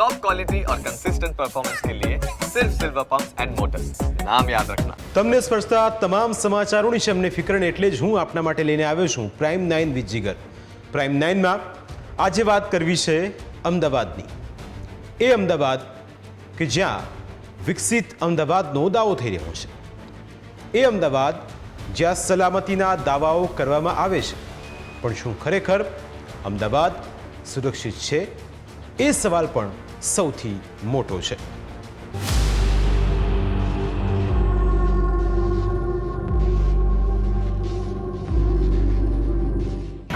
Top quality और consistent performance के लिए सिर्फ सिल्वर पंप्स एंड मोटर्स, नाम याद रखना। તમને સ્પર્શતા તમામ સમાચારોની શમની ફિકરને એટલે જ હું આપના માટે લઈને આવ્યો છું પ્રાઇમ 9 વિથ જીગર। પ્રાઇમ 9માં આજે વાત કરવી છે અમદાવાદની, એ અમદાવાદ કે જ્યાં વિકસિત અમદાવાદનો દાવો થઈ રહ્યો છે, એ અમદાવાદ જ્યાં સલામતીના દાવાઓ કરવામાં આવે છે, પણ શું ખરેખર અમદાવાદ સુરક્ષિત છે? એ સવાલ પણ સૌથી મોટો છે।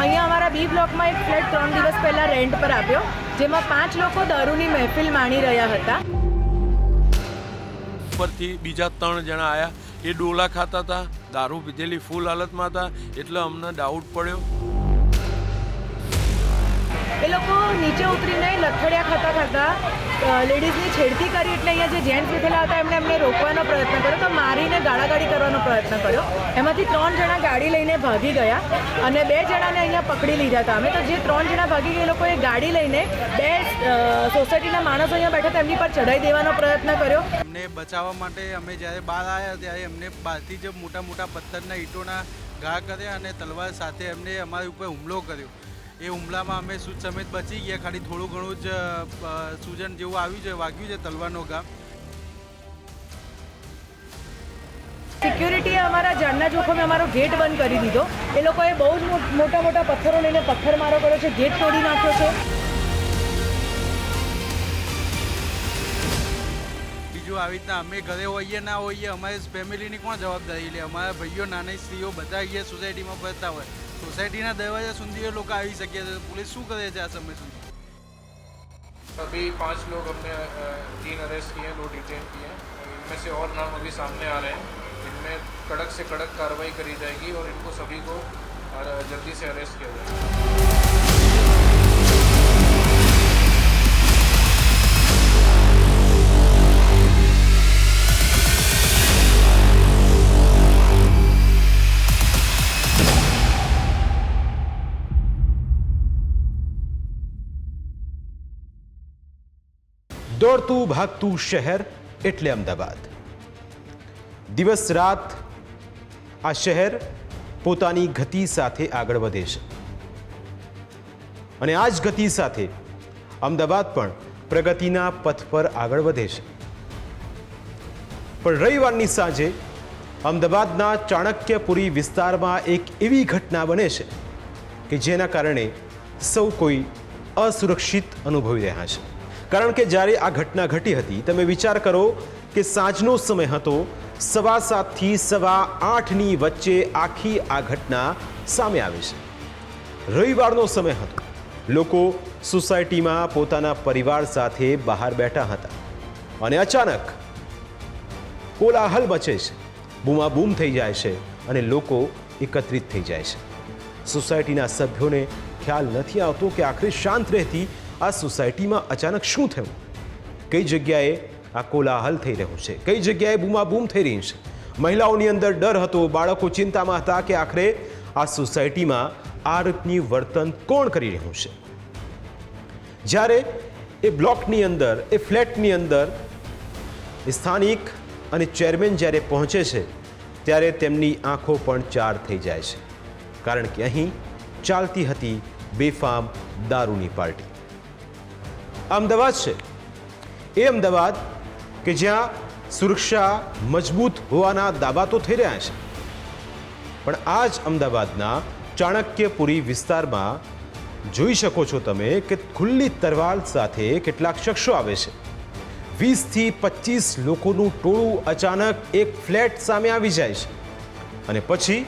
અહીંયા અમારા બી બ્લોકમાં એક ફ્લેટ 3 દિવસ પહેલા રેન્ટ પર આપ્યો, જેમાં 5 લોકો દારૂની મહેફિલ માણી રહ્યા હતા। ઉપરથી બીજા 3 જણા આવ્યા, એ ડોલા ખાતા હતા, દારૂ પીધેલી ફૂલ હાલતમાં હતા, એટલે અમને ડાઉટ પડ્યો। એ લોકો નીચે ઉતરીને લથડિયા ખાતા ખાતા લેડીઝની છેડતી કરી, એટલે અહીંયા જે જેન્ટ્સ બેઠેલા હતા એમને રોકવાનો પ્રયત્ન કર્યો, તો મારીને ગાળાગાળી કરવાનો પ્રયત્ન કર્યો। એમાંથી 3 જણા ગાડી લઈને ભાગી ગયા અને 2 જણાને અહીંયા પકડી લીધા હતા અમે। તો જે 3 જણા ભાગી ગયા, એ લોકોએ ગાડી લઈને 2 સોસાયટીના માણસો અહીંયા બેઠા હતા એમની પર ચડાવી દેવાનો પ્રયત્ન કર્યો। એમને બચાવવા માટે અમે જ્યારે બહાર આવ્યા ત્યારે એમને બહારથી જ મોટા મોટા પથ્થરના ઈંટોના ઘા કર્યા અને તલવાર સાથે એમને અમારી ઉપર હુમલો કર્યો। એ હુમલામાં અમે સૂજ સમેત બચી ગયા, ખાલી થોડું ઘણું જ સૂજન જેવું આવ્યું છે, વાગ્યું છે તલવારનો ઘા। સિક્યુરિટીએ અમારા જાનના જોખમે અમારો ગેટ બંધ કરી દીધો। એ લોકોએ બહુ જ મોટા મોટા પથ્થરો લઈને પથ્થરમારો કર્યો છે, ગેટ તોડી નાખ્યો છે। બીજું આવી રીતના અમે ઘરે હોઈએ ના હોઈએ, અમારી ફેમિલીની કોણ જવાબદારી લે? અમારા ભાઈઓ, નાની સ્ત્રીઓ બધા અહીંયા સોસાયટીમાં ફરતા હોય, सोसाइटी दरवाजा सुनती है लोग आ ही सके, पुलिस शू करे आ समय सुधी? अभी 5 लोग हमने 3 अरेस्ट किए हैं, 2 डिटेन किए हैं, इनमें से और नाम अभी सामने आ रहे हैं। इनमें कड़क से कड़क कार्रवाई करी जाएगी और इनको सभी को जल्दी से अरेस्ट किया जाएगा। દોડતું ભાગતું શહેર એટલે અમદાવાદ। દિવસ રાત આ શહેર પોતાની ગતિ સાથે આગળ વધે છે અને આ જ ગતિ સાથે અમદાવાદ પણ પ્રગતિના પથ પર આગળ વધે છે। પણ રવિવારની સાંજે અમદાવાદના ચાણક્યપુરી વિસ્તારમાં એક એવી ઘટના બને છે કે જેના કારણે સૌ કોઈ અસુરક્ષિત અનુભવી રહ્યા છે। કારણ કે જ્યારે આ ઘટના ઘટી હતી, તમે વિચાર કરો કે સાંજનો સમય હતો, 7:15 થી 8:15ની વચ્ચે આખી આ ઘટના સામે આવે છે। રવિવારનો સમય હતો, લોકો સોસાયટીમાં પોતાના પરિવાર સાથે બહાર બેઠા હતા અને અચાનક કોલાહલ મચે છે, બૂમાબૂમ થઈ જાય છે અને લોકો એકત્રિત થઈ જાય છે। સોસાયટીના સભ્યોને ખ્યાલ નથી આવતો કે આખરે શાંત રહેતી આ સોસાયટીમાં અચાનક શું થયું, કઈ જગ્યાએ આ કોલાહલ થઈ રહ્યો છે, કઈ જગ્યાએ બૂમાબૂમ થઈ રહી છે। મહિલાઓની અંદર ડર હતો, બાળકો ચિંતામાં હતા કે આખરે આ સોસાયટીમાં આ રીતની વર્તન કોણ કરી રહ્યું છે। જ્યારે એ બ્લોકની અંદર, એ ફ્લેટની અંદર સ્થાનિક અને ચેરમેન જ્યારે પહોંચે છે ત્યારે તેમની આંખો પણ ચાર થઈ જાય છે, કારણ કે અહીં ચાલતી હતી બેફામ દારૂની પાર્ટી। અમદાવાદ છે એ અમદાવાદ કે જ્યાં સુરક્ષા મજબૂત હોવાના દાવા તો થઈ રહ્યા છે, પણ આ જ અમદાવાદના ચાણક્યપુરી વિસ્તારમાં જોઈ શકો છો તમે કે ખુલ્લી તરવાલ સાથે કેટલાક શખ્સો આવે છે। 20 થી 25 લોકોનું ટોળું અચાનક એક ફ્લેટ સામે આવી જાય છે અને પછી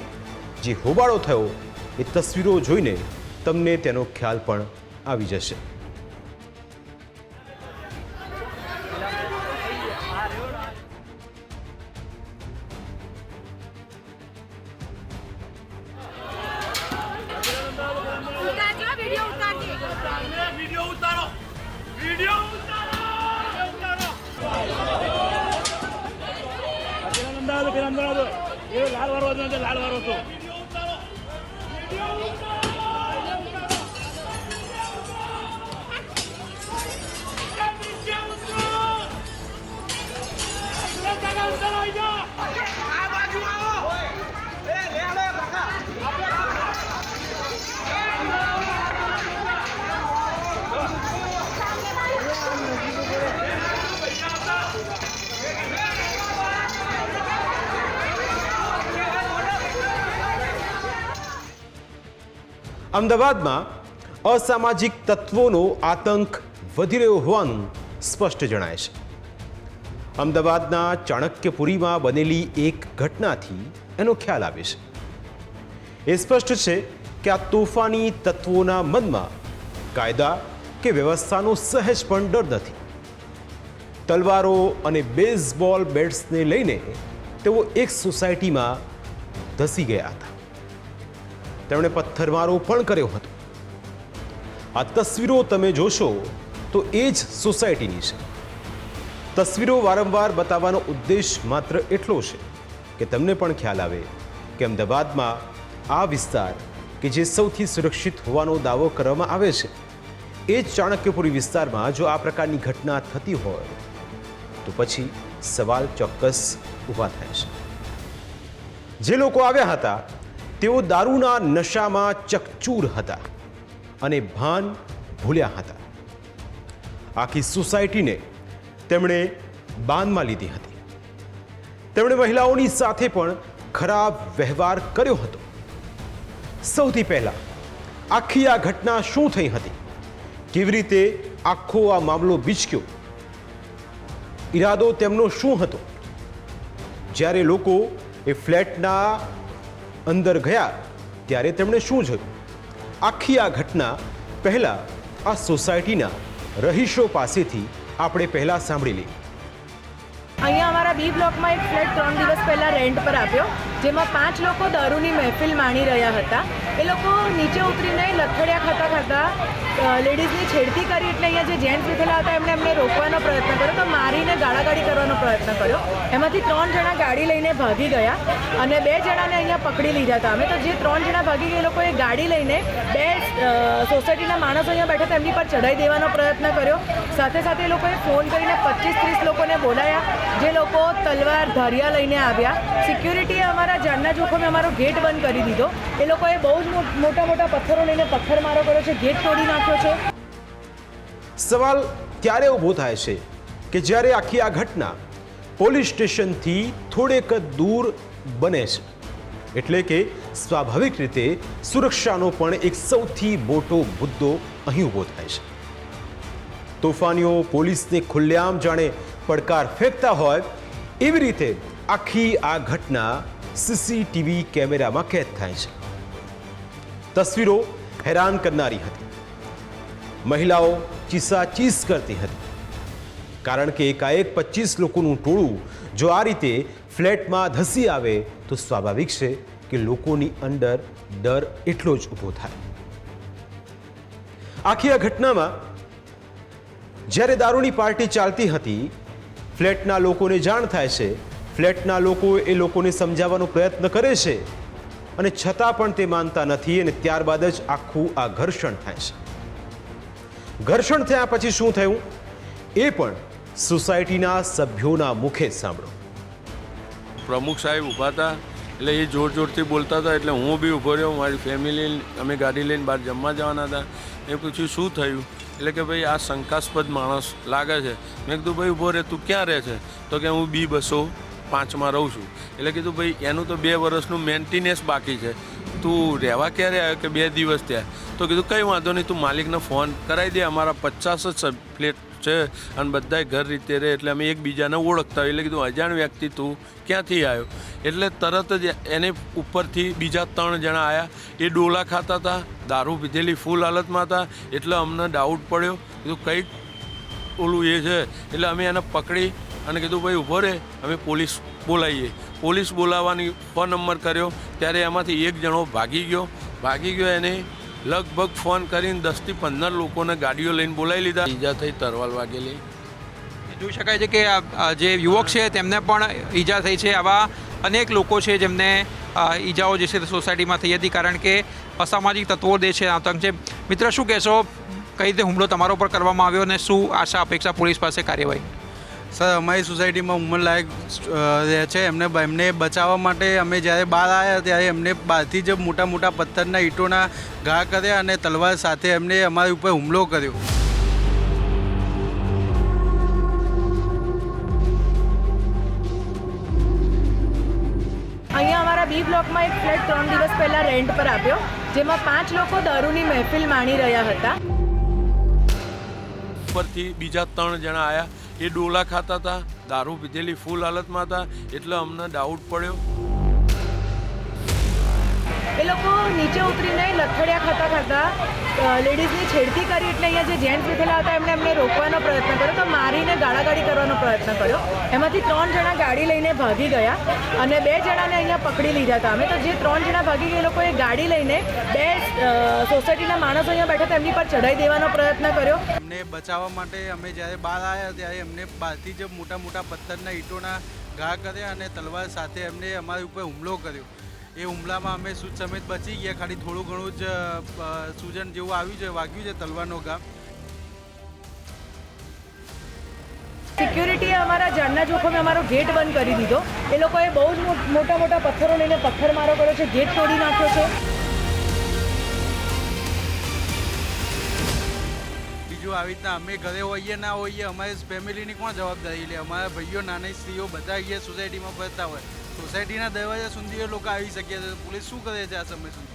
જે હોબાળો થયો એ તસવીરો જોઈને તમને તેનો ખ્યાલ પણ આવી જશે। અમદાવાદમાં અસામાજિક તત્વોનો આતંક વધી રહ્યો હોવાનું સ્પષ્ટ જણાય છે. અમદાવાદના ચાણક્યપુરીમાં બનેલી એક ઘટનાથી એનો ખ્યાલ આવે છે. એ સ્પષ્ટ છે કે આ તોફાની તત્વોના મનમાં કાયદા કે વ્યવસ્થાનો સહેજ પણ ડર નથી. તલવારો અને બેઝબોલ બેટ્સને લઈને તેઓ એક સોસાયટીમાં ધસી ગયા હતા. તેમણે પથ્થરમારો પણ કર્યો હતો. આ તસવીરો તમે જોશો તો એ જ સોસાયટીની છે. તસવીરો વારંવાર બતાવવાનો ઉદ્દેશ માત્ર એટલો છે કે તમને પણ ખ્યાલ આવે કે અમદાવાદમાં આ વિસ્તાર કે જે સૌથી સુરક્ષિત હોવાનો દાવો કરવામાં આવે છે, એ જ ચાણક્યપુરી વિસ્તારમાં જો આ પ્રકારની ઘટના થતી હોય તો પછી સવાલ ચોક્કસ ઊભા થાય છે. જે લોકો આવ્યા હતા તેઓ દારૂના નશામાં ચકચૂર હતા અને ભાન ભૂલ્યા હતા. આખી સોસાયટીને તેમણે બાનમાં લીધી હતી. તેમણે મહિલાઓની સાથે પણ ખરાબ વ્યવહાર કર્યો હતો. સૌથી પહેલા આખી આ ઘટના શું થઈ હતી, કેવી રીતે આખો આ મામલો બીચક્યો, ઈરાદો તેમનો શું હતો? જ્યારે લોકો એ ફ્લેટના અંદર ગયા ત્યારે તેમણે શું જોયું? આખી આ ઘટના પહેલા આ સોસાયટીના રહીશો પાસેથી આપણે પહેલા સાંભળી લઈએ. અહીંયા અમારા બી બ્લોકમાં એક ફ્લેટ 3 દિવસ પહેલાં રેન્ટ પર આપ્યો, જેમાં 5 લોકો દારૂની મહેફિલ માણી રહ્યા હતા. એ લોકો નીચે ઉતરીને લથડિયા ખાતા લેડીઝની છેડતી કરી, એટલે અહીંયા જે જેન્ટ્સ બેઠેલા હતા એમને રોકવાનો પ્રયત્ન કર્યો, તો મારીને ગાળાગાળી કરવાનો પ્રયત્ન કર્યો. એમાંથી 3 જણા ગાડી લઈને ભાગી ગયા અને 2 જણાને અહીંયા પકડી લીધા હતા અમે. તો જે 3 જણા ભાગી ગયા, એ લોકોએ ગાડી લઈને 2 સોસાયટીના માણસો અહીંયા બેઠા હતા એમની પર ચડાઈ દેવાનો પ્રયત્ન કર્યો. સાથે સાથે એ લોકોએ ફોન કરીને 25-30 લોકોને બોલાયા, જે લોકો તલવાર ધારિયા લઈને આવ્યા. સિક્યુરિટીએ અમારા જાનના જોખમે અમારો ગેટ બંધ કરી દીધો. એ લોકોએ બહુ જ મોટા મોટા પથ્થરો લઈને પથ્થરમારો કર્યો છે, ગેટ તોડી નાખ્યો છે. સવાલ ત્યારે ઊભો થાય છે કે જ્યારે આખી આ ઘટના પોલીસ સ્ટેશનથી થોડેક દૂર બને છે, એટલે કે સ્વાભાવિક રીતે સુરક્ષાનો પણ એક સૌથી મોટો મુદ્દો અહીં ઊભો થાય છે. તોફાનીઓ પોલીસને ખુલ્લેઆમ જાણે પડકાર ફેંકતા હોય એવી રીતે આખી આ ઘટના સીસીટીવી કેમેરામાં કેદ થાય છે. તસવીરો હેરાન કરનારી હતી. મહિલાઓ ચીસાચીસ કરતી હતી, કારણ કે એકાએક 25 લોકોનું ટોળું જો આ રીતે ફ્લેટમાં ધસી આવે તો સ્વાભાવિક છે કે લોકોની અંદર ડર એટલો જ ઊભો થાય. આખી આ ઘટનામાં જ્યારે દારૂની પાર્ટી ચાલતી હતી, ફ્લેટના લોકોને જાણ થાય છે. ફ્લેટના લોકો એ લોકોને સમજાવવાનો પ્રયત્ન કરે છે અને છતાં પણ તે માનતા નથી અને ત્યારબાદ જ આખું આ ઘર્ષણ થાય છે. ઘર્ષણ થયા પછી શું થયું એ પણ સોસાયટીના સભ્યોના મુખે સાંભળો. પ્રમુખ સાહેબ ઊભા હતા, એટલે એ જોર જોરથી બોલતા હતા, એટલે હું બી ઊભો રહ્યો. મારી ફેમિલી અમે ગાડી લઈને બહાર જમવા જવાના હતા. એ પૂછ્યું શું થયું, એટલે કે ભાઈ આ શંકાસ્પદ માણસ લાગે છે. મેં કીધું ભાઈ ઊભો રહે, તું ક્યાં રહે છે? તો કે હું B205 રહું છું. એટલે કીધું ભાઈ એનું તો 2 વર્ષનું મેન્ટેનન્સ બાકી છે, તું રહેવા ક્યારે આવ્યો? કે 2 દિવસ ત્યાં. તો કીધું કંઈ વાંધો નહીં, તું માલિકને ફોન કરાવી દે, અમારા 50 જ ફ્લેટ છે અને બધાય ઘર રીતે રહે, એટલે અમે એકબીજાને ઓળખતા હોય. એટલે કીધું અજાણ વ્યક્તિ તું ક્યાંથી આવ્યો? એટલે તરત જ એને ઉપરથી બીજા 3 જણા આવ્યા. એ ડોલા ખાતા હતા, દારૂ પીધેલી ફૂલ હાલતમાં હતા. એટલે અમને ડાઉટ પડ્યો, કીધું કંઈક ઓલું એ છે. એટલે અમે એને પકડી અને કીધું ભાઈ ઊભો રહે, અમે પોલીસ બોલાવીએ. પોલીસ બોલાવવાની ફોન નંબર કર્યો, ત્યારે એમાંથી એક જણો ભાગી ગયો. એને લગભગ ફોન કરીને 10 થી 15 લોકોને ગાડીઓ લઈને બોલાવી લીધા. ઈજા થઈ, તરવાલ વાગેલી. જોઈ શકાય છે કે જે યુવક છે તેમને પણ ઈજા થઈ છે. આવા અનેક લોકો છે જેમને ઈજાઓ જે છે તે સોસાયટીમાં થઈ હતી, કારણ કે અસામાજિક તત્વો જે છે આતંક છે. મિત્ર, શું કહેશો, કઈ રીતે હુમલો તમારા ઉપર કરવામાં આવ્યો અને શું આશા અપેક્ષા પોલીસ પાસે કાર્યવાહી? સર, અમારી સોસાયટીમાં ઉંમરલાયક રહે છે. એમને બચાવવા માટે અમે જ્યારે બહાર આવ્યા ત્યારે એમને બહારથી જ મોટા મોટા પથ્થરના ઈંટોના ઘા કર્યા અને તલવાર સાથે એમને અમારી ઉપર હુમલો કર્યો. અહીંયા અમારા બી બ્લોકમાં એક ફ્લેટ 3 દિવસ પહેલાં રેન્ટ પર આપ્યો, જેમાં 5 લોકો દારૂની મહેફિલ માણી રહ્યા હતા. ઉપરથી બીજા 3 જણા આવ્યા, એ ડોલા ખાતા હતા, દારૂ પીધેલી ફૂલ હાલતમાં હતા, એટલે અમને ડાઉટ પડ્યો. એ લોકો નીચે ઉતરીને લથડિયા ખાતા લેડીઝની છેડતી કરી, એટલે અહીંયા જે જેન્ટ્સ બેઠેલા હતા એમને રોકવાનો પ્રયત્ન કર્યો, તો મારીને ગાળાગાળી કરવાનો પ્રયત્ન કર્યો. એમાંથી 3 જણા ગાડી લઈને ભાગી ગયા અને 2 જણાને અહીંયા પકડી લીધા હતા અમે. તો જે 3 જણા ભાગી ગયા, એ લોકોએ ગાડી લઈને 2 સોસાયટીના માણસો અહીંયા બેઠા હતા એમની પર ચડાઈ દેવાનો પ્રયત્ન કર્યો. એમને બચાવવા માટે અમે જ્યારે બહાર આવ્યા ત્યારે એમને બહારથી જ મોટા મોટા પથ્થરના ઈંટોના ઘા કર્યા અને તલવાર સાથે એમને અમારી ઉપર હુમલો કર્યો. એ હુમલામાં અમે સૂજ સમેત બચી ગયા, ખાલી થોડું ઘણું જ સૂજન જેવું આવ્યું છે, વાગ્યું છે તલવારનો ઘા. સિક્યુરિટીએ અમારા જાનના જોખમે અમારો ગેટ બંધ કરી દીધો. એ લોકોએ બહુ જ મોટા મોટા પથ્થરો લઈને પથ્થરમારો કર્યો છે, ગેટ તોડી નાખ્યો છે. બીજું આવી રીતના અમે ઘરે હોઈએ ના હોઈએ, અમારી ફેમિલીની કોણ જવાબદારી લે? અમારા ભાઈઓ, નાની સ્ત્રીઓ બધા અહીંયા સોસાયટીમાં ફરતા હોય, सोसाइटी दरवाजा सुधी लोग आ सके, तो पुलिस शू करे आ समय सुधी?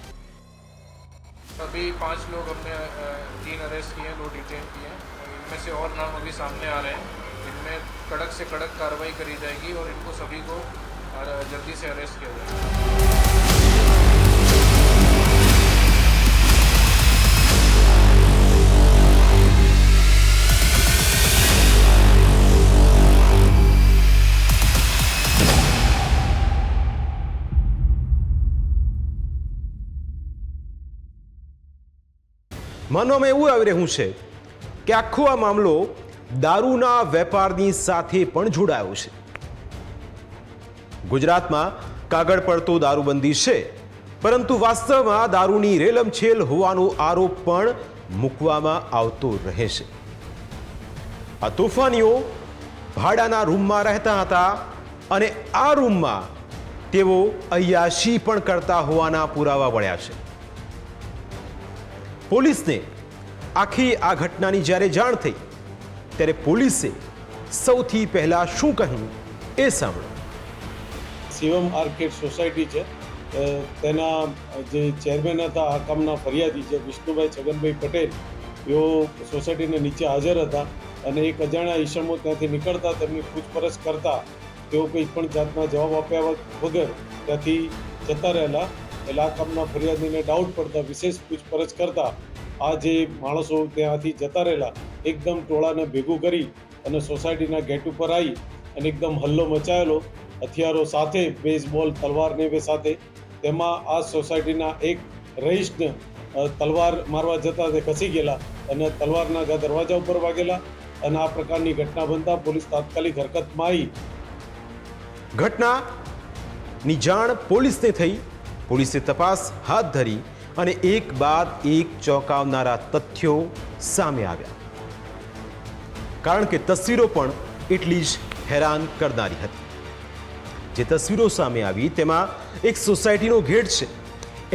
अभी 5 लोग हमने 3 अरेस्ट किए हैं, 2 डिटेन किए हैं. इनमें से और नाम अभी सामने आ रहे हैं. इनमें कड़क से कड़क कार्रवाई करी जाएगी और इनको सभी को जल्दी से अरेस्ट किया जाएगा. માનવામાં એવું આવી રહ્યું છે કે આખો આ મામલો દારૂના વેપારની સાથે પણ જોડાયો છે. ગુજરાતમાં કાગળ પર તો દારૂબંધી છે, પરંતુ વાસ્તવમાં દારૂની રેલમછેલ હોવાનો આરોપ પણ મૂકવામાં આવતો રહે છે. આ તોફાનીઓ ભાડાના રૂમમાં રહેતા હતા અને આ રૂમમાં તેઓ અય્યાશી પણ કરતા હોવાના પુરાવા મળ્યા છે. પોલીસને આખી આ ઘટનાની જ્યારે જાણ થઈ ત્યારે પોલીસે સૌથી પહેલા શું કહ્યું એ સાંભળો. શિવમ આર્કેડ સોસાયટી છે, તેના જે ચેરમેન હતા આ કામના ફરિયાદી છે વિષ્ણુભાઈ છગનભાઈ પટેલ, તેઓ સોસાયટીના નીચે હાજર હતા અને એક અજાણ્યા ઈસમો ત્યાંથી નીકળતા તેમની પૂછપરછ કરતા તેઓ કોઈ પણ જાતના જવાબ આપ્યા વગર ત્યાંથી જતા રહેલા. એટલે આ કામના ફરિયાદીને ડાઉટ પડતા વિશેષ પૂછપરછ કરતા આ જે માણસો ત્યાંથી જતા રહેલા એકદમ ટોળાને ભેગું કરી અને સોસાયટીના ગેટ ઉપર આવી અને એકદમ હલ્લો મચાયેલો, હથિયારો સાથે, બેઝબોલ, તલવારને એ સાથે. તેમાં આ સોસાયટીના એક રહીશને તલવાર મારવા જતા તે ખસી ગયેલા અને તલવારના ઘા દરવાજા ઉપર વાગેલા અને આ પ્રકારની ઘટના બનતા પોલીસ તાત્કાલિક હરકતમાં આવી. ઘટનાની જાણ પોલીસને થઈ. પોલીસે તપાસ હાથ ધરી અને એક બાદ એક ચોંકાવનારા તથ્યો સામે આવ્યા. કારણ કે તસવીરો પણ એટલી જ હેરાન કરનારી હતી. જે તસવીરો સામે આવી તેમાં એક સોસાયટીનો ગેટ છે,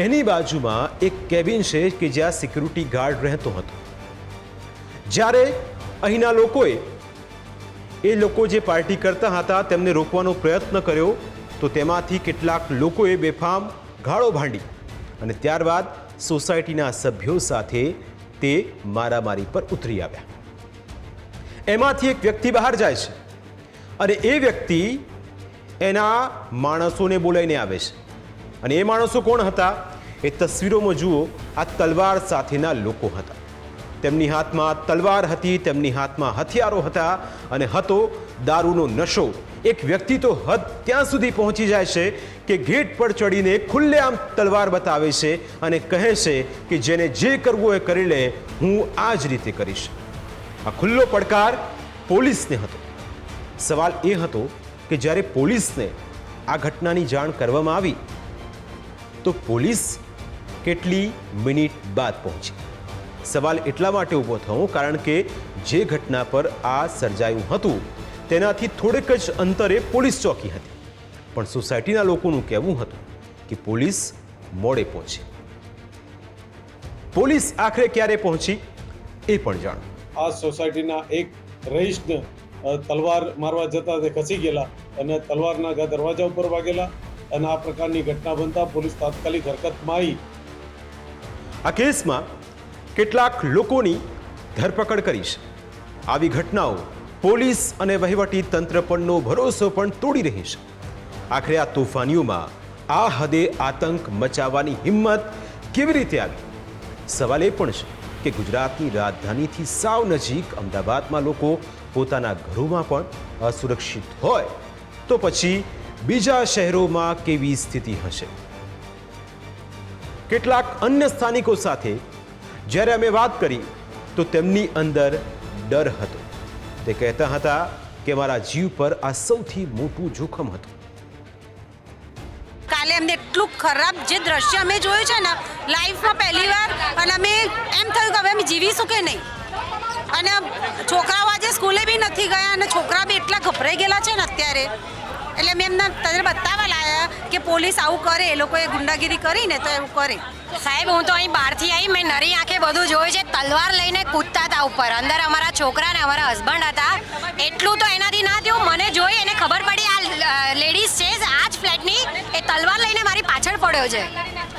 એની બાજુમાં એક કેબિન છે કે જ્યાં સિક્યુરિટી ગાર્ડ રહેતો હતો. જ્યારે અહીંના લોકોએ એ લોકો જે પાર્ટી કરતા હતા તેમને રોકવાનો પ્રયત્ન કર્યો તો તેમાંથી કેટલાક લોકોએ બેફામ ગાળો ભાંડી અને ત્યારબાદ સોસાયટીના સભ્યો સાથે તે મારામારી પર ઉતરી આવ્યા. એમાંથી એક વ્યક્તિ બહાર જાય છે અને એ વ્યક્તિ એના માણસોને બોલાવીને આવે છે. અને એ માણસો કોણ હતા એ તસવીરોમાં જુઓ. આ તલવાર સાથેના લોકો હતા. તેમની હાથમાં તલવાર હતી, તેમની હાથમાં હથિયારો હતા અને હતો દારૂનો નશો. એક વ્યક્તિ તો હદ ત્યાં સુધી પહોંચી જાય છે કે ગેટ પર ચડીને ખુલ્લેઆમ તલવાર બતાવે છે અને કહે છે કે જેને જે કરવું એ કરી લે, હું આ જ રીતે કરીશ. આ ખુલ્લો પડકાર પોલીસને હતો. સવાલ એ હતો કે જ્યારે પોલીસને આ ઘટનાની જાણ કરવામાં આવી તો પોલીસ કેટલી મિનિટ બાદ પહોંચી? સવાલ એટલા માટે ઊભો થયો કારણ કે જે ઘટના પર આ સર્જાયું હતું તેનાથી થોડેક જ અંતરે પોલીસ ચોકી હતી. પણ સોસાયટીના લોકોનું કહેવું હતું કે પોલીસ મોડે પહોંચી. પોલીસ આખરે ક્યારે પહોંચી એ પણ જાણો. આ સોસાયટીના એક રહીશને તલવાર મારવા જતા તે ખસી ગયેલા અને તલવારના ઘા દરવાજા ઉપર વાગેલા અને આ પ્રકારની ઘટના બનતા પોલીસ તાત્કાલિક હરકતમાં આવી આ કેસમાં કેટલાક લોકોની ધરપકડ કરી છે. આવી ઘટનાઓ પોલીસ અને વહીવટી તંત્ર પરનો ભરોસો પણ તોડી રહી છે. આખરે આ તોફાનીઓમાં આ હદે આતંક મચાવવાની હિંમત કેવી રીતે આવી? સવાલ એ પણ છે કે ગુજરાતની રાજધાનીથી સાવ નજીક અમદાવાદમાં લોકો પોતાના ઘરોમાં પણ અસુરક્ષિત હોય તો પછી બીજા શહેરોમાં કેવી સ્થિતિ હશે? કેટલાક અન્ય સ્થાનિકો સાથે જ્યારે અમે વાત કરી તો તેમની અંદર ડર હતો. તે કહેતા હતા કે મારા જીવ પર આ સૌથી મોટું જોખમ હતું. કાલે અમને એટલું ખરાબ જે દ્રશ્ય અમે જોયું છે ને લાઈફમાં પહેલી વાર, અને અમે એમ થયું કે હવે અમે જીવીશું કે નહીં. અને છોકરાઓ આજે સ્કૂલે બી નથી ગયા અને છોકરા બી એટલા ગભરાઈ ગયેલા છે ને અત્યારે. એટલે મેં એમને તને બતાવવા લાયા કે પોલીસ આવું કરે, એ લોકોએ ગુંડાગીરી કરીને તો એવું કરે. સાહેબ, હું તો અહીં બહારથી આવી, મેં નરી આંખે બધું જોયું છે. તલવાર લઈને કૂદતા હતા ઉપર. અંદર અમારા છોકરા ને અમારા હસબન્ડ હતા. એટલું તો એનાથી ના થયું. મને જોઈ એને ખબર પડી આ લેડીઝ છે આ જ ફ્લેટની, એ તલવાર લઈને મારી પાછળ પડ્યો છે.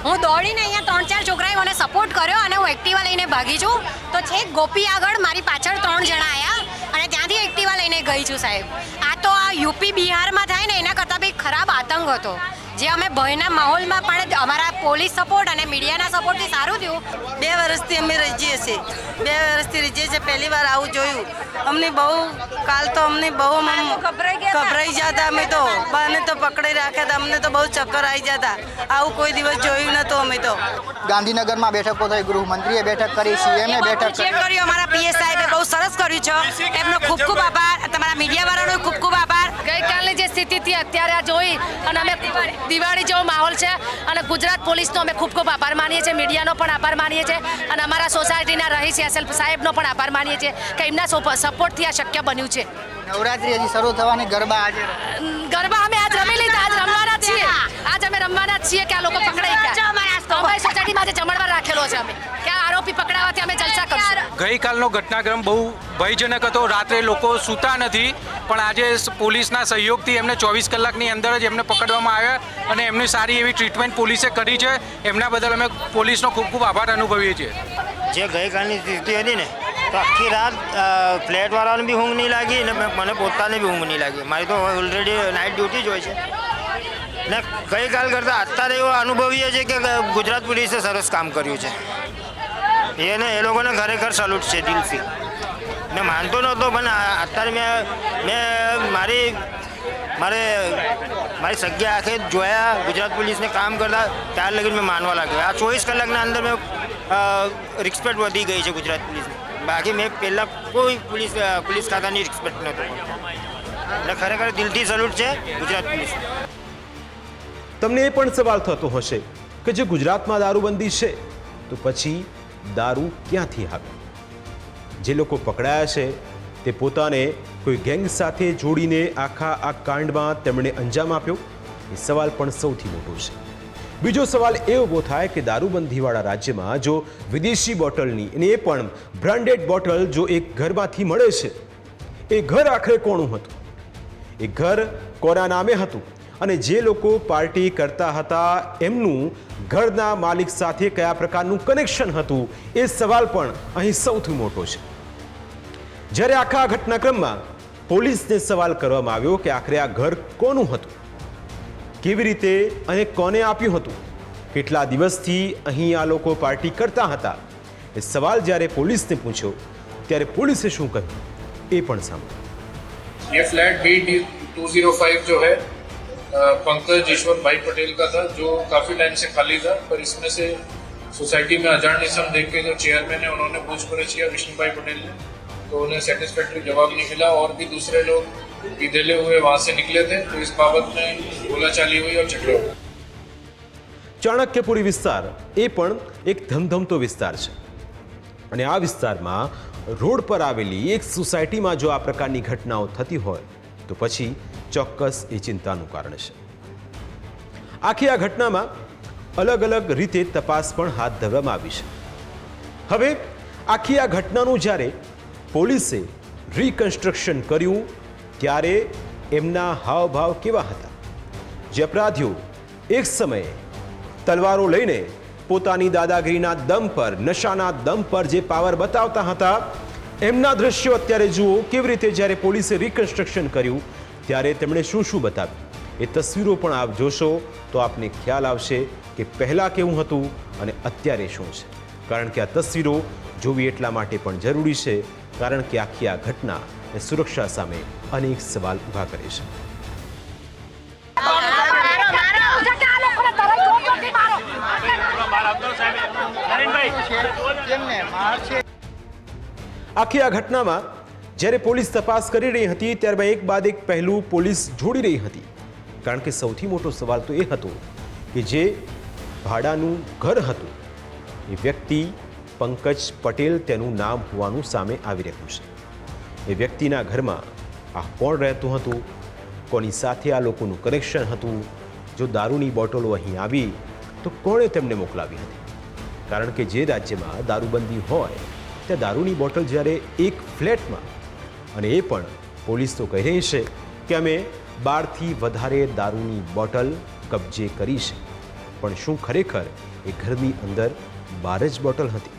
હું દોડીને અહીંયા 3-4 છોકરાએ મને સપોર્ટ કર્યો અને હું એક્ટિવા લઈને ભાગી છું. તો છેક ગોપી આગળ મારી પાછળ 3 જણા આવ્યા અને ત્યાંથી એક્ટિવા લઈને ગઈ છું. સાહેબ, આ તો આ યુપી બિહારમાં થાય ને એના કરતાં બી ખરાબ આતંક હતો. જે અમે ભયના માહોલમાં પણ અમારા પોલીસ સપોર્ટ અને મીડિયાના સપોર્ટથી સારું થયું. 2 વર્ષથી અમે રહીએ છીએ, 2 વર્ષથી રહીએ છીએ. પહેલી વાર આવું જોયું. અમને બહુ કાલ તો અમને બહુ ગભરાઈ જતા. અમે તો બાને તો પકડી રાખ્યા હતા. અમને તો બહુ ચક્કર આવી જતા. આવું કોઈ દિવસ જોયું નહોતું. અમે તો ગાંધીનગરમાં બેઠકો થઈ, ગૃહમંત્રીએ બેઠક કરી, સીએમએ બેઠક કરી. અમારા પીએસ સાહેબે બહુ સરસ કર્યું છે. એમનો ખૂબ ખૂબ આભાર. તમારા મીડિયાવાળાનો ખૂબ ખૂબ આભાર. ગઈકાલની જે સ્થિતિથી અત્યારે આ જોઈ અને અમે દિવાળી જેવો માહોલ છે અને ગુજરાત પોલીસનો અમે ખૂબ ખૂબ આભાર માનીએ છીએ, મીડિયાનો પણ આભાર માનીએ છીએ અને અમારા સોસાયટીના રહીશ એસએલ સાહેબનો પણ આભાર માનીએ છીએ કે એમના સપોર્ટથી આ શક્ય બન્યું છે. નવરાત્રી હજી શરૂ થવાની, ગરબા આજે અમે આજ રમી લીધા, આજ રમવાના છીએ. આજ અમે રમવાના છીએ કે આ લોકો પકડાઈ ગયા. અમારી સોસાયટીમાં આજે જમણવાર રાખેલો છે અમે કે આ આરોપી પકડાવાથી અમે જલસા કરશું. ગઈકાલનો ઘટનાક્રમ બહુ ભયજનક હતો. રાત્રે લોકો સૂતા નથી, પણ આજે પોલીસના સહયોગથી એમને 24 કલાકની અંદર જ એમને પકડવામાં આવ્યા અને એમની સારી એવી ટ્રીટમેન્ટ પોલીસે કરી છે. એમના બદલ અમે પોલીસનો ખૂબ ખૂબ આભાર અનુભવીએ છીએ. જે ગઈકાલની સ્થિતિ હતી ને, તો આખી રાત ફ્લેટવાળાને બી ઊંઘ નહીં લાગી ને મને પોતાને બી ઊંઘ નહીં લાગી. મારી તો ઓલરેડી નાઇટ ડ્યુટી જ હોય છે ને ગઈકાલ કરતાં અત્યારે એવો અનુભવીએ છીએ કે ગુજરાત પોલીસે સરસ કામ કર્યું છે. એ લોકોને ખરેખર સલ્યુટ છે દિલથી. મેં માનતો નહોતો, પણ અત્યારે મેં મારી સગી આંખે જોયા ગુજરાત પોલીસને કામ કરતા, ત્યાર લગીને મેં માનવા લાગ્યો. આ 24 કલાકના અંદર મેં રિસ્પેક્ટ વધી ગઈ છે ગુજરાત પોલીસની. બાકી મેં પહેલાં કોઈ પોલીસ ખાતાની રિસ્પેક્ટ નહોતો. એટલે ખરેખર દિલથી સલ્યુટ છે ગુજરાત પોલીસ. તમને એ પણ સવાલ થતો હશે કે જો ગુજરાતમાં દારૂબંધી છે તો પછી દારૂ ક્યાંથી આવે? જે લોકો પકડાયા છે તે પોતાને કોઈ ગેંગ સાથે જોડીને આ કાંડમાં તેમણે અંજામ આપ્યો? એ સવાલ પણ સૌથી મોટો છે. બીજો સવાલ એ ઊભો થાય કે દારૂબંધીવાળા રાજ્યમાં જો વિદેશી બોટલની અને એ પણ બ્રાન્ડેડ બોટલ જો એક ઘરમાંથી મળે છે, એ ઘર આખરે કોનું હતું? એ ઘર કોના નામે હતું? અને જે લોકો પાર્ટી કરતા હતા એમનું ઘરના માલિક સાથે કયા પ્રકારનું કનેક્શન હતું? એ સવાલ પણ અહીં સૌથી મોટો છે. જ્યારે આખા ઘટનાક્રમમાં પોલીસને સવાલ કરવામાં આવ્યો કે આખરે આ ઘર કોનું હતું, કેવી રીતે અને કોને આપ્યું હતું, કેટલા દિવસથી અહીં આ લોકો પાર્ટી કરતા હતા, એ સવાલ જ્યારે પોલીસને પૂછ્યો ત્યારે પોલીસે શું કહ્યું એ પણ સાંભળો. ये फ्लैट B205 जो है पंकज ईश्वर भाई पटेल का था, जो काफ़ी टाइम से खाली था, पर इसमें से सोसाइटी में अजानिसम देख के जो चेयरमैन है उन्होंने पूछपरछ किया विष्णु भाई पटेल ने, तो उन्हें सेटिस्फैक्ट्री जवाब नहीं मिला और भी दूसरे लोग विधेले हुए वहाँ से निकले थे, तो इस बाबत में बोलाचाली हुई और झगड़े हुए. ચાણક્યપુરી વિસ્તાર એ પણ એક ધમધમતો વિસ્તાર છે અને આ વિસ્તારમાં રોડ પર આવેલી એક સોસાયટીમાં જો આ પ્રકારની ઘટનાઓ થતી હોય તો પછી ચોક્કસ એ ચિંતાનું કારણ છે. આખી આ ઘટનામાં અલગ અલગ રીતે તપાસ પણ હાથ ધરવામાં આવી છે. હવે આખી આ ઘટનાનું જ્યારે પોલીસે રિકન્સ્ટ્રક્શન કર્યું ત્યારે એમના હાવભાવ કેવા હતા? જે અપરાધીઓ એક સમયે તલવારો લઈને પોતાની દાદાગીરીના દમ પર, નશાના દમ પર જે પાવર બતાવતા હતા, એમના દ્રશ્યો અત્યારે જુઓ કેવી રીતે જ્યારે પોલીસે રિકન્સ્ટ્રક્શન કર્યું ત્યારે તેમણે શું શું બતાવ્યું. એ તસવીરો પણ આપ જોશો તો આપને ખ્યાલ આવશે કે પહેલાં કેવું હતું અને અત્યારે શું છે. કારણ કે આ તસવીરો જોવી એટલા માટે પણ જરૂરી છે કારણ કે આખી આ ઘટના એ સુરક્ષા સામે અનેક સવાલ ઊભા કરે છે. આખી આ ઘટનામાં જ્યારે પોલીસ તપાસ કરી રહી હતી ત્યારબાદ એક બાદ એક પહેલું પોલીસ જોડી રહી હતી. કારણ કે સૌથી મોટો સવાલ તો એ હતો કે જે ભાડાનું ઘર હતું એ વ્યક્તિ પંકજ પટેલ તેનું નામ હોવાનું સામે આવી રહ્યું છે. એ વ્યક્તિના ઘરમાં આ કોણ રહેતું હતું, કોની સાથે આ લોકોનું કનેક્શન હતું, જો દારૂની બોટલો અહીં આવી તો કોણે તેમને મોકલાવી હતી. કારણ કે જે રાજ્યમાં દારૂબંધી હોય ત્યાં દારૂની બોટલ જ્યારે એક ફ્લેટમાં, અને એ પણ પોલીસ તો કહી રહી છે કે અમે 12થી વધારે દારૂની બોટલ કબજે કરી છે, પણ શું ખરેખર એ ઘરની અંદર 12 જ બોટલ હતી?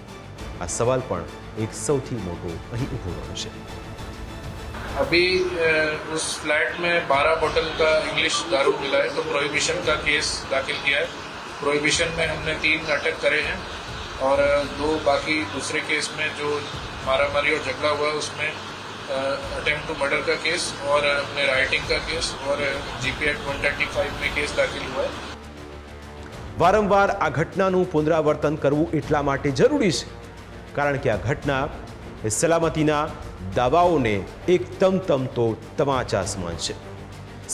આ સવાલ પણ એક સૌથી મોટો અહીં ઊભો રહ્યો છે. अभी उस फ्लैट में 12 बोतल का इंग्लिश दारू मिला है, तो प्रोहिबिशन का केस दाखिल किया है. प्रोहिबिशन में हमने 3 अटक करे हैं और 2 बाकी दूसरे केस में जो मारामारी और झगड़ा हुआ है उसमें अटेम्प्ट टू मर्डर का केस और अपने राइटिंग का केस और जीपी एक्ट 135 में केस दाखिल हुआ है. વારંવાર આ ઘટનાનું પુનરાવર્તન કરવું એટલા માટે જરૂરી છે કારણ કે આ ઘટના એ સલામતીના દાવાઓને એક તમતમતો તમાચા સમાન છે.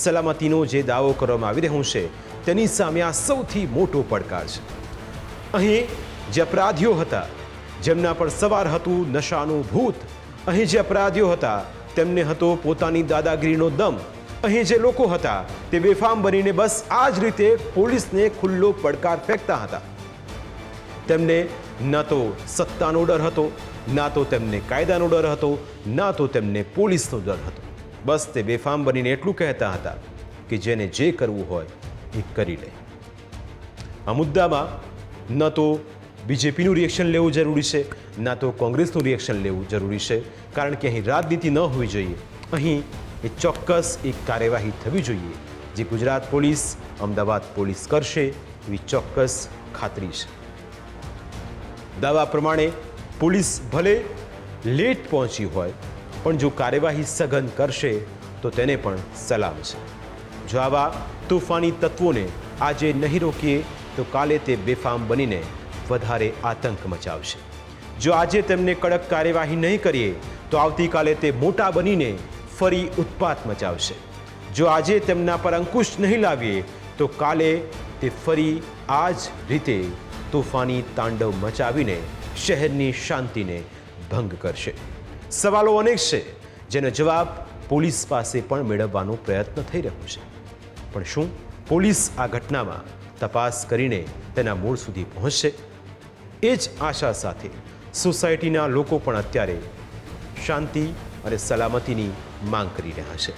સલામતીનો જે દાવો કરવામાં આવી રહ્યો છે તેની સામે આ સૌથી મોટો પડકાર છે. અહીં જે અપરાધીઓ હતા જેમના પર સવાર હતું નશાનું ભૂત, અહીં જે અપરાધીઓ હતા તેમને હતો પોતાની દાદાગીરીનો દમ, અહીં જે લોકો હતા તે બેફામ બનીને બસ આ જ રીતે પોલીસને ખુલ્લો પડકાર ફેંકતા હતા. તેમને ન તો સત્તાનો ડર હતો, ના તો તેમને કાયદાનો ડર હતો, ના તો તેમને પોલીસનો ડર હતો. બસ તે બેફામ બનીને એટલું કહેતા હતા કે જેને જે કરવું હોય એ કરી લે. આ મુદ્દામાં ન તો બીજેપીનું રિએક્શન લેવું જરૂરી છે, ના તો કોંગ્રેસનું રિએક્શન લેવું જરૂરી છે, કારણ કે અહીં રાજનીતિ ન હોવી જોઈએ. અહીં એ ચોક્કસ એક કાર્યવાહી થવી જોઈએ જે ગુજરાત પોલીસ, અમદાવાદ પોલીસ કરશે એવી ચોક્કસ ખાતરી છે. દાવા પ્રમાણે પોલીસ ભલે લેટ પહોંચી હોય પણ જો કાર્યવાહી સઘન કરશે તો તેને પણ સલામ છે. જો આવા તોફાની તત્વોને આજે નહીં રોકીએ તો કાલે તે બેફામ બનીને વધારે આતંક મચાવશે. જો આજે તેમને કડક કાર્યવાહી નહીં કરીએ તો આવતીકાલે તે મોટા બનીને ફરી ઉત્પાત મચાવશે. જો આજે તેમના પર અંકુશ નહીં લાવીએ તો કાલે તે ફરી આ જ રીતે તોફાની તાંડવ મચાવીને શહેરની શાંતિને ભંગ કરશે. સવાલો અનેક છે જેનો જવાબ પોલીસ પાસે પણ મેળવવાનો પ્રયત્ન થઈ રહ્યો છે. પણ શું પોલીસ આ ઘટનામાં તપાસ કરીને તેના મૂળ સુધી પહોંચશે? એ જ આશા સાથે સોસાયટીના લોકો પણ અત્યારે શાંતિ અને સલામતીની માંગ કરી રહ્યા છે.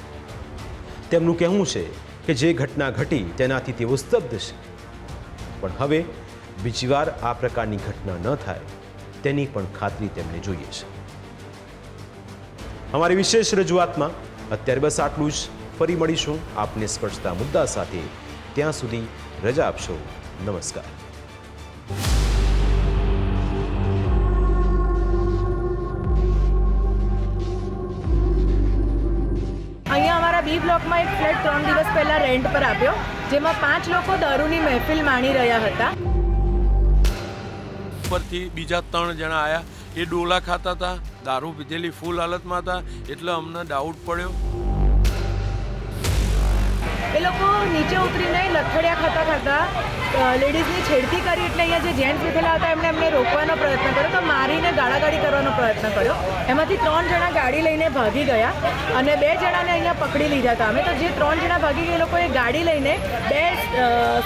તેમનું કહેવું છે કે જે ઘટના ઘટી તેનાથી તેઓ સ્તબ્ધ છે, પણ હવે બીજી વાર આ પ્રકારની ઘટના ન થાય તેની પણ ખાતરી તેમને જોઈએ છે. અમારી વિશેષ રજૂઆતમાં અત્યારે બસ આટલું જ. ફરી મળીશું આપને સ્પર્શતા મુદ્દા સાથે. ત્યાં સુધી રજા આપશો. નમસ્કાર. અહીંયા અમારા બી બ્લોકમાં એક ફ્લેટ 3 દિવસ પહેલા રેન્ટ પર આપ્યો, જેમાં 5 લોકો દારૂની મહેફિલ માણી રહ્યા હતા. ઉપરથી બીજા 3 જણા આવ્યા, એ ડોલા ખાતા હતા, દારૂ પીધેલી ફૂલ હાલતમાં હતા, એટલે અમને ડાઉટ પડ્યો. એ લોકો નીચે ઉતરીને લથડિયા ખાતા ખાતા લેડીઝની છેડતી કરી, એટલે અહીંયા જે જેન્ટ્સ બેઠેલા હતા એમને રોકવાનો પ્રયત્ન કર્યો, તો મારીને ગાળાગાળી કરવાનો પ્રયત્ન કર્યો. એમાંથી 3 જણા ગાડી લઈને ભાગી ગયા અને 2 જણાને અહીંયા પકડી લીધા હતા અમે. તો જે 3 જણા ભાગી ગયા એ લોકોએ ગાડી લઈને 2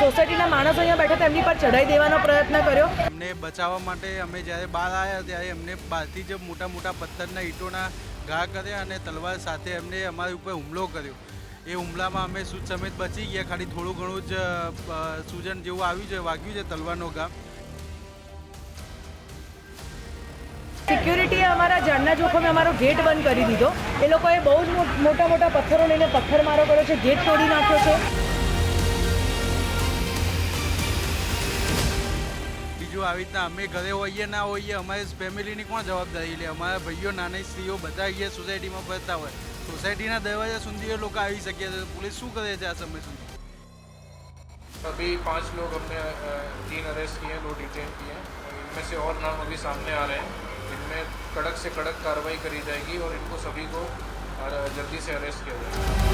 સોસાયટીના માણસો અહીંયા બેઠા હતા એમની પર ચડાઈ દેવાનો પ્રયત્ન કર્યો. એમને બચાવવા માટે અમે જ્યારે બહાર આવ્યા ત્યારે એમને બહારથી જે મોટા મોટા પથ્થરના ઈંટોના ઘા કર્યા અને તલવાર સાથે એમને અમારી ઉપર હુમલો કર્યો. એ હુમલામાં અમે સૂજ સમેત બચી ગયા. ખાલી થોડું ઘણું જ સૂજન જેવું આવ્યું છે, વાગ્યું છે તલવારનો ઘા. સિક્યુરિટીએ અમારા જાનના જોખમે અમારો ગેટ બંધ કરી દીધો. એ લોકોએ બહુ જ મોટા મોટા પથ્થરો લઈને પથ્થરમારો કર્યો છે, ગેટ તોડી નાખ્યો છે. બીજું આવી રીતના અમે ઘરે હોઈએ ના હોઈએ, અમારી ફેમિલીની કોણ જવાબદારી લે? અમારા ભાઈઓ, નાની સ્ત્રીઓ બધા અહીંયા સોસાયટીમાં ફરતા હોય. સોસાયટીના દરવાજા સુધી એ લોકો આવી શકે છે. पुलिस શું કરે છે આ સમય સુધી? अभी 5 लोग हमने 3 अरेस्ट किए हैं, 2 डिटेन किए हैं. इनमें से और नाम अभी सामने आ रहे हैं. इनमें कड़क से कड़क कार्रवाई करी जाएगी और इनको सभी को जल्दी से अरेस्ट किया जाएगा.